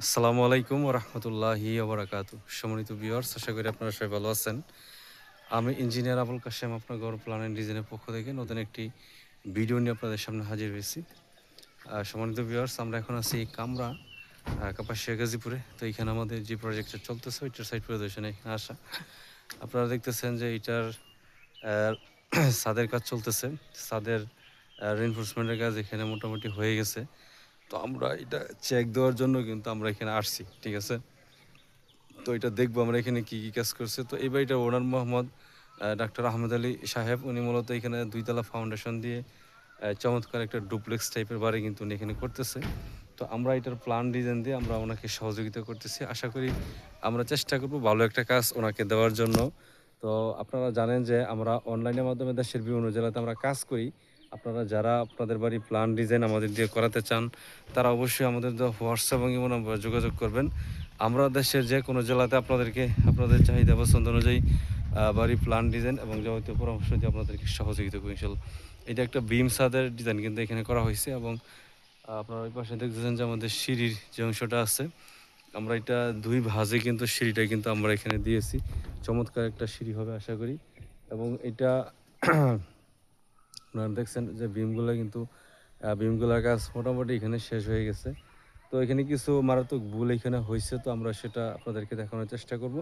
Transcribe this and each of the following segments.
আসসালামু আলাইকুম রহমতুল্লাহি ওবরাকাতু। সম্মানিত ভিউয়ার্স, আশা করি আপনারা সবাই ভালো আছেন। আমি ইঞ্জিনিয়ার আবুল কাশেম, আপনার গড় প্ল্যান অ্যান্ড ডিজাইনের পক্ষ থেকে নতুন একটি ভিডিও নিয়ে আপনাদের সামনে হাজির হয়েছি। সম্মানিত ভিউয়ার্স, আমরা এখন আছি কামরা কাপাসিয়া গাজীপুরে। তো এখানে আমাদের যে প্রজেক্টটা চলতেছে ওইটার সাইড পরিদর্শনে এখানে আসা। আপনারা দেখতেছেন যে এটার ছাদের কাজ চলতেছে। ছাদের রিইনফোর্সমেন্টের কাজ এখানে মোটামুটি হয়ে গেছে। তো আমরা এটা চেক দেওয়ার জন্য কিন্তু আমরা এখানে আসছি, ঠিক আছে। তো এটা দেখবো আমরা এখানে কি কি কাজ করছে। তো এই বাড়িটার ওনার মোহাম্মদ ডাক্তার আহমেদ আলী সাহেব। উনি মূলত এখানে দুইতলা ফাউন্ডেশন দিয়ে চমৎকার একটা ডুপ্লেক্স টাইপের বাড়ি কিন্তু উনি এখানে করতেছে। তো আমরা এটার প্ল্যান ডিজাইন দিয়ে আমরা ওনাকে সহযোগিতা করতেছি। আশা করি আমরা চেষ্টা করব ভালো একটা কাজ ওনাকে দেওয়ার জন্য। তো আপনারা জানেন যে আমরা অনলাইনের মাধ্যমে দেশের বিভিন্ন জেলাতে আমরা কাজ করি। আপনারা যারা আপনাদের বাড়ি প্ল্যান ডিজাইন আমাদের দিয়ে করাতে চান, তারা অবশ্যই আমাদের হোয়াটসঅ্যাপ এবং ইমো নম্বরে যোগাযোগ করবেন। আমরা দেশের যে কোনো জেলাতে আপনাদেরকে আপনাদের চাহিদা পছন্দ অনুযায়ী বাড়ি প্ল্যান ডিজাইন এবং যাবতীয় পরামর্শ দিয়ে আপনাদেরকে সহযোগিতা করি ইনশাল্লাহ। এটা একটা বিম ছাদের ডিজাইন কিন্তু এখানে করা হয়েছে এবং আপনারা ওই পাশে দেখতেছেন যে আমাদের সিঁড়ির যে অংশটা আছে, আমরা এটা দুই ভাঁজে কিন্তু সিঁড়িটা কিন্তু আমরা এখানে দিয়েছি। চমৎকার একটা সিঁড়ি হবে আশা করি। এবং এটা আপনারা দেখছেন যে বিমগুলার কাজ মোটামুটি এখানে শেষ হয়ে গেছে। তো এখানে কিছু মারাত্মক ভুল এখানে হয়েছে, তো আমরা সেটা আপনাদেরকে দেখানোর চেষ্টা করব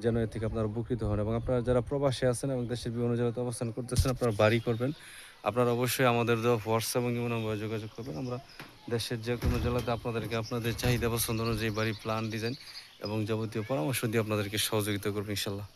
যেন এর থেকে আপনারা উপকৃত হন। এবং আপনারা যারা প্রবাসে আছেন এবং দেশের বিভিন্ন জেলাতে অবস্থান করতেছেন, আপনারা বাড়ি করবেন, আপনারা অবশ্যই আমাদের হোয়াটসঅ্যাপ এবং ইমো নম্বরে যোগাযোগ করবেন। আমরা দেশের যে কোনো জেলাতে আপনাদেরকে আপনাদের চাহিদা পছন্দ অনুযায়ী বাড়ি প্ল্যান ডিজাইন এবং যাবতীয় পরামর্শ দিয়ে আপনাদেরকে সহযোগিতা করবো ইনশাল্লাহ।